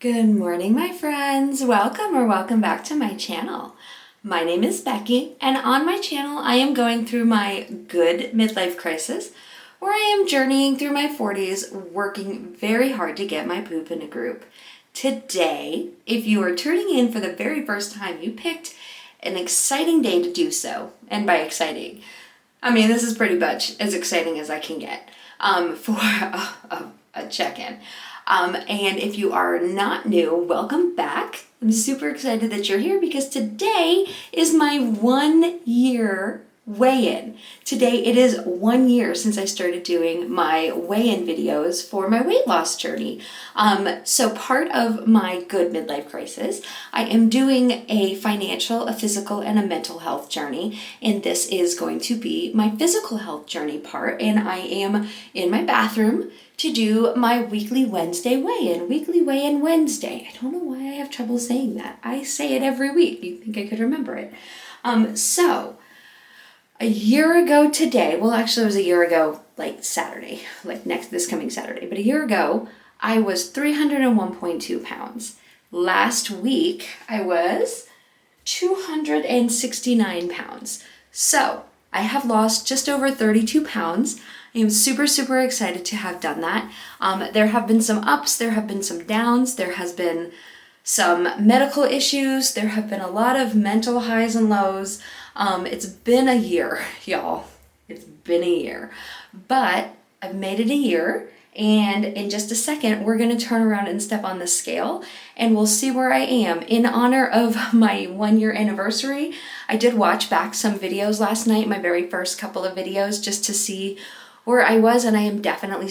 Good morning, my friends. Welcome back to my channel. My name is Becky, and on my channel, I am going through my good midlife crisis, where I am journeying through my 40s, working very hard to get my poop in a group. Today, if you are tuning in for the very first time, you picked an exciting day to do so. And by exciting, I mean this is pretty much as exciting as I can get for a check-in. And if you are not new, welcome back. I'm super excited that you're here because today is my 1 year weigh-in. Today it is 1 year since I started doing my weigh-in videos for my weight loss journey. So part of my good midlife crisis, I am doing a financial, a physical, and a mental health journey. And this is going to be my physical health journey part. And I am in my bathroom to do my weekly Wednesday weigh-in. Weekly weigh-in Wednesday. I don't know why I have trouble saying that. I say it every week. You'd think I could remember it. So a year ago today, well actually it was a year ago like Saturday, like this coming Saturday, but a year ago I was 301.2 pounds. Last week I was 269 pounds. So I have lost just over 32 pounds. I am super, super excited to have done that. There have been some ups, there have been some downs, there has been some medical issues, there have been a lot of mental highs and lows. It's been a year, y'all. It's been a year. But I've made it a year, and in just a second, we're gonna turn around and step on the scale, and we'll see where I am. In honor of my 1 year anniversary, I did watch back some videos last night, my very first couple of videos, just to see where I was, and I can definitely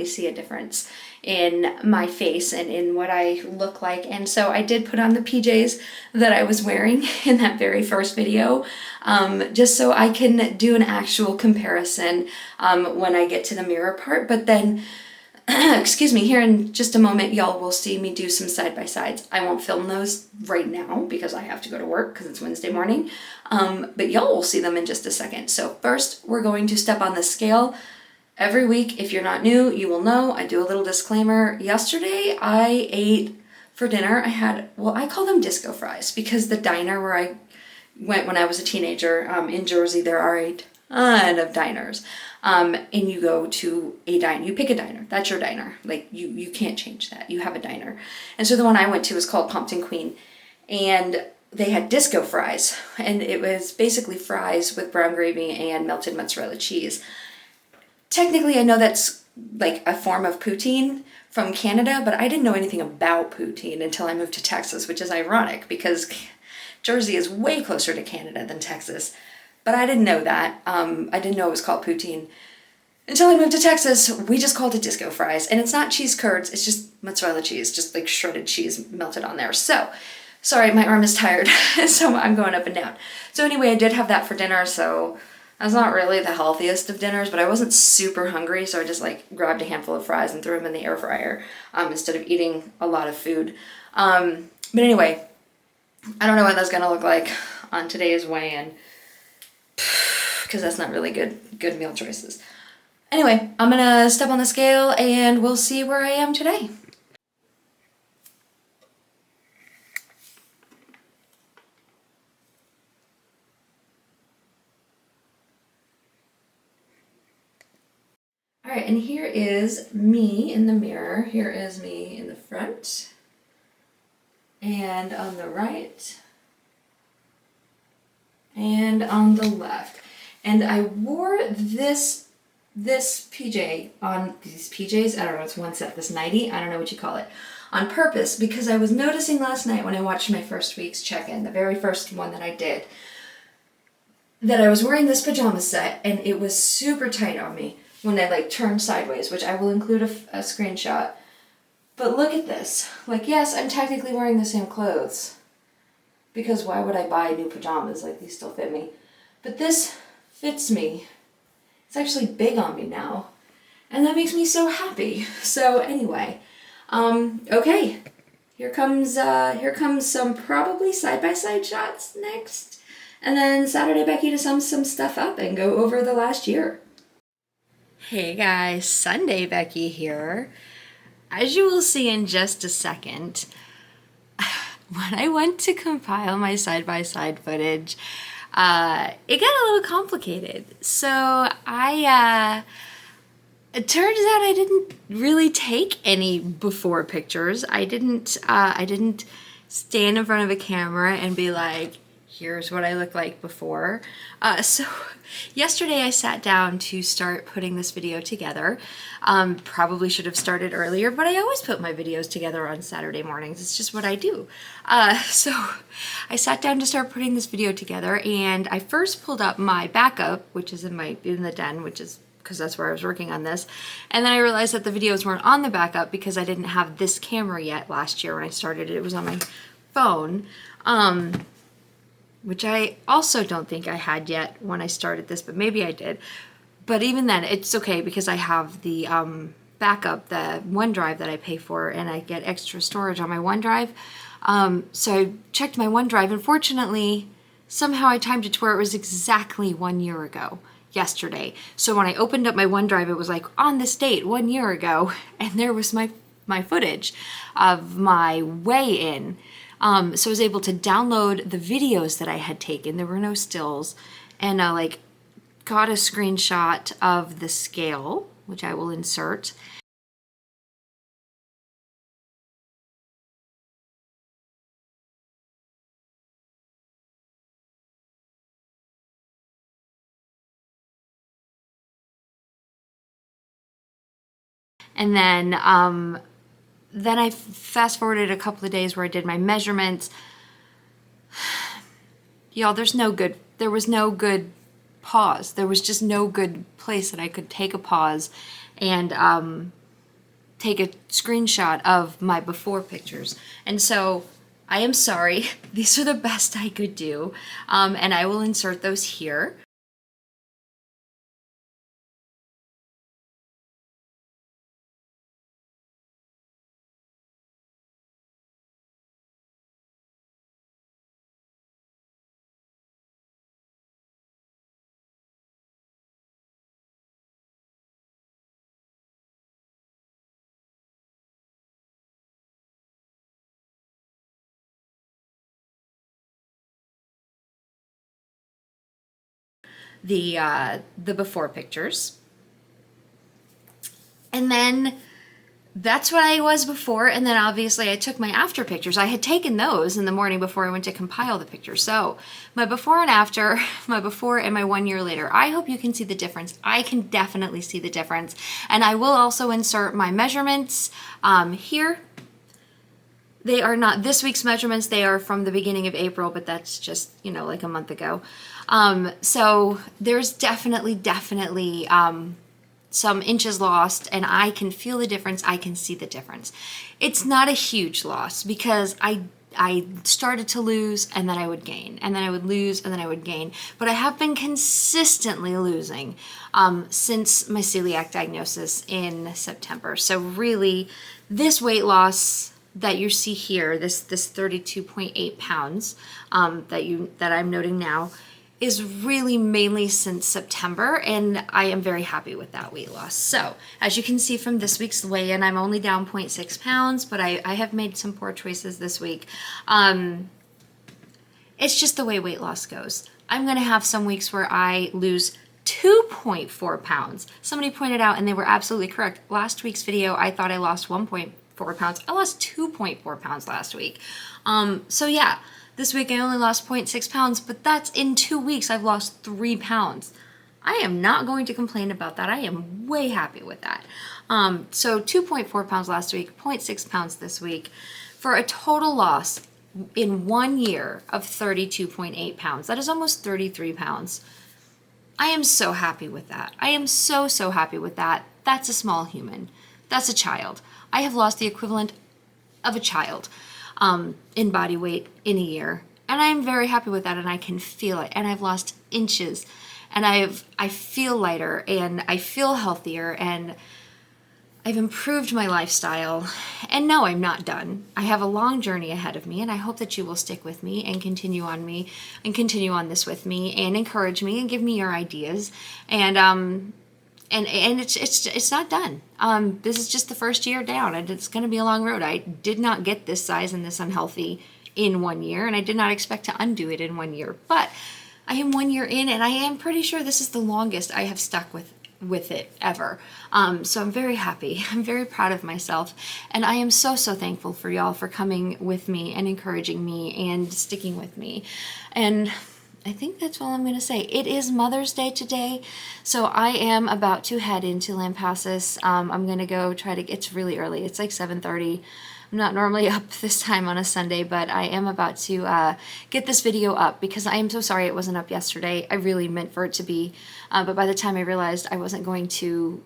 see a difference in my face and in what I look like. And so I did put on the PJs that I was wearing in that very first video, just so I can do an actual comparison when I get to the mirror part. But then, excuse me, here in just a moment, y'all will see me do some side-by-sides. I won't film those right now because I have to go to work because it's Wednesday morning, but y'all will see them in just a second. So first, we're going to step on the scale. Every week, if you're not new, you will know, I do a little disclaimer. Yesterday, I ate for dinner, I call them disco fries because the diner where I went when I was a teenager in Jersey, there are a ton of diners. And you go to a diner, you pick a diner, that's your diner. Like you can't change that, you have a diner. And so the one I went to was called Pumpkin Queen, and they had disco fries, and it was basically fries with brown gravy and melted mozzarella cheese. Technically, I know that's like a form of poutine from Canada, but I didn't know anything about poutine until I moved to Texas, which is ironic because Jersey is way closer to Canada than Texas. But I didn't know that. I didn't know it was called poutine until I moved to Texas. We just called it disco fries, and it's not cheese curds, it's just mozzarella cheese, just like shredded cheese melted on there. So, sorry, my arm is tired, so I'm going up and down. So anyway, I did have that for dinner, so that's not really the healthiest of dinners, but I wasn't super hungry, so I just like grabbed a handful of fries and threw them in the air fryer instead of eating a lot of food. But anyway, I don't know what that's gonna look like on today's weigh-in because that's not really good meal choices. Anyway, I'm gonna step on the scale and we'll see where I am today. All right, and here is me in the mirror. Here is me in the front and on the right and on the left. And I wore this PJ on these PJs, I don't know, it's one set, this nightie, I don't know what you call it, on purpose because I was noticing last night when I watched my first week's check-in, the very first one that I did, that I was wearing this pajama set and it was super tight on me when I like turned sideways, which I will include a screenshot. But look at this. Like, yes, I'm technically wearing the same clothes because why would I buy new pajamas? Like, these still fit me. But this fits me. It's actually big on me now. And that makes me so happy. So anyway, okay. Here comes some probably side-by-side shots next. And then Saturday Becky to sum some stuff up and go over the last year. Hey guys, Sunday Becky here. as you will see in just a second, when I went to compile my side-by-side footage, it got a little complicated. So it turns out I didn't really take any before pictures. I didn't stand in front of a camera and be like, here's what I look like before. So yesterday I sat down to start putting this video together. Probably should have started earlier, but I always put my videos together on Saturday mornings. It's just what I do. So I sat down to start putting this video together, and I first pulled up my backup, which is in the den, which is because that's where I was working on this. And then I realized that the videos weren't on the backup because I didn't have this camera yet last year when I started it. It was on my phone. Which I also don't think I had yet when I started this, but maybe I did. But even then, it's okay because I have the backup, the OneDrive that I pay for, and I get extra storage on my OneDrive. So I checked my OneDrive, and fortunately, somehow I timed it to where it was exactly 1 year ago, yesterday. So when I opened up my OneDrive, it was like, on this date, 1 year ago, and there was my footage of my weigh-in. So I was able to download the videos that I had taken. There were no stills. And I got a screenshot of the scale, which I will insert. And then I fast forwarded a couple of days where I did my measurements. Y'all, there was no good pause. There was just no good place that I could take a pause and take a screenshot of my before pictures. And so I am sorry. These are the best I could do. And I will insert those here. The before pictures. And then that's what I was before, and then obviously I took my after pictures. I had taken those in the morning before I went to compile the pictures. So my before and after, my before and my 1 year later. I hope you can see the difference. I can definitely see the difference. And I will also insert my measurements here. They are not this week's measurements. They are from the beginning of April, but that's just, like a month ago. So there's definitely some inches lost, and I can feel the difference. I can see the difference. It's not a huge loss because I started to lose and then I would gain, and then I would lose and then I would gain. But I have been consistently losing since my celiac diagnosis in September. So really, this weight loss that you see here, this 32.8 pounds that I'm noting now, is really mainly since September, and I am very happy with that weight loss. So as you can see from this week's weigh-in, I'm only down 0.6 pounds, but I have made some poor choices this week. It's just the way weight loss goes. I'm gonna have some weeks where I lose 2.4 pounds. Somebody pointed out, and they were absolutely correct. Last week's video, I thought I lost 1.4 pounds. I lost 2.4 pounds last week. So yeah, this week I only lost 0.6 pounds, but that's in 2 weeks I've lost 3 pounds. I am not going to complain about that. I am way happy with that. So 2.4 pounds last week, 0.6 pounds this week, for a total loss in 1 year of 32.8 pounds. That is almost 33 pounds. I am so happy with that. I am so happy with that. That's a small human. That's a child. I have lost the equivalent of a child in body weight in a year. And I am very happy with that, and I can feel it. And I've lost inches, and I feel lighter, and I feel healthier, and I've improved my lifestyle. And no, I'm not done. I have a long journey ahead of me, and I hope that you will stick with me and continue on this with me and encourage me and give me your ideas. And and it's not done. This is just the first year down, and it's going to be a long road. I did not get this size and this unhealthy in 1 year, and I did not expect to undo it in 1 year. But I am 1 year in, and I am pretty sure this is the longest I have stuck with it ever. So I'm very happy. I'm very proud of myself, and I am so thankful for y'all for coming with me and encouraging me and sticking with me. And I think that's all I'm going to say. It is Mother's Day today, so I am about to head into Lampasas. I'm going to go try to, it's really early. It's like 7:30. I'm not normally up this time on a Sunday, but I am about to get this video up because I am so sorry it wasn't up yesterday. I really meant for it to be, but by the time I realized I wasn't going to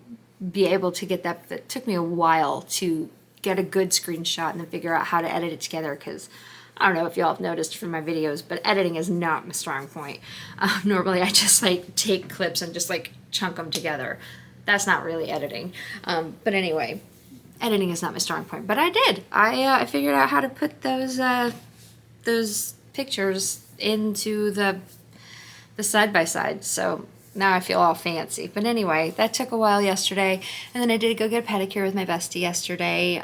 be able to get that, it took me a while to get a good screenshot and then figure out how to edit it together, because I don't know if y'all have noticed from my videos, but editing is not my strong point. Normally I just like take clips and just like chunk them together. That's not really editing. But anyway, editing is not my strong point, but I did. I figured out how to put those pictures into the side by side. So now I feel all fancy. But anyway, that took a while yesterday. And then I did go get a pedicure with my bestie yesterday.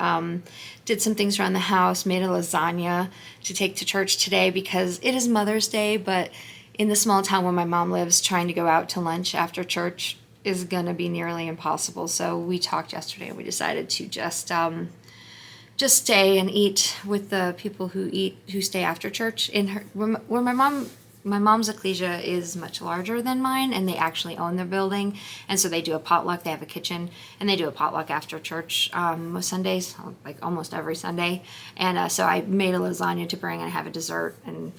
Did some things around the house, made a lasagna to take to church today because it is Mother's Day, but in the small town where my mom lives, trying to go out to lunch after church is gonna be nearly impossible. So we talked yesterday and we decided to just stay and eat with the people who stay after church in her, where my mom's ecclesia is much larger than mine, and they actually own the building, and so they do a potluck. They have a kitchen, and they do a potluck after church most Sundays, like almost every Sunday. And so I made a lasagna to bring, and I have a dessert, and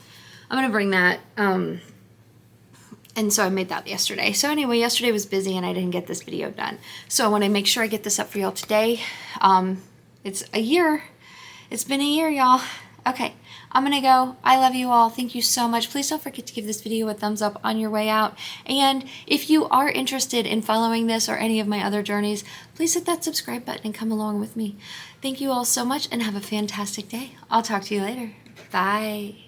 I'm gonna bring that. And so I made that yesterday. So anyway, yesterday was busy, and I didn't get this video done. So I want to make sure I get this up for y'all today. It's a year. It's been a year, y'all. Okay, I'm gonna go. I love you all. Thank you so much. Please don't forget to give this video a thumbs up on your way out. And if you are interested in following this or any of my other journeys, please hit that subscribe button and come along with me. Thank you all so much and have a fantastic day. I'll talk to you later. Bye.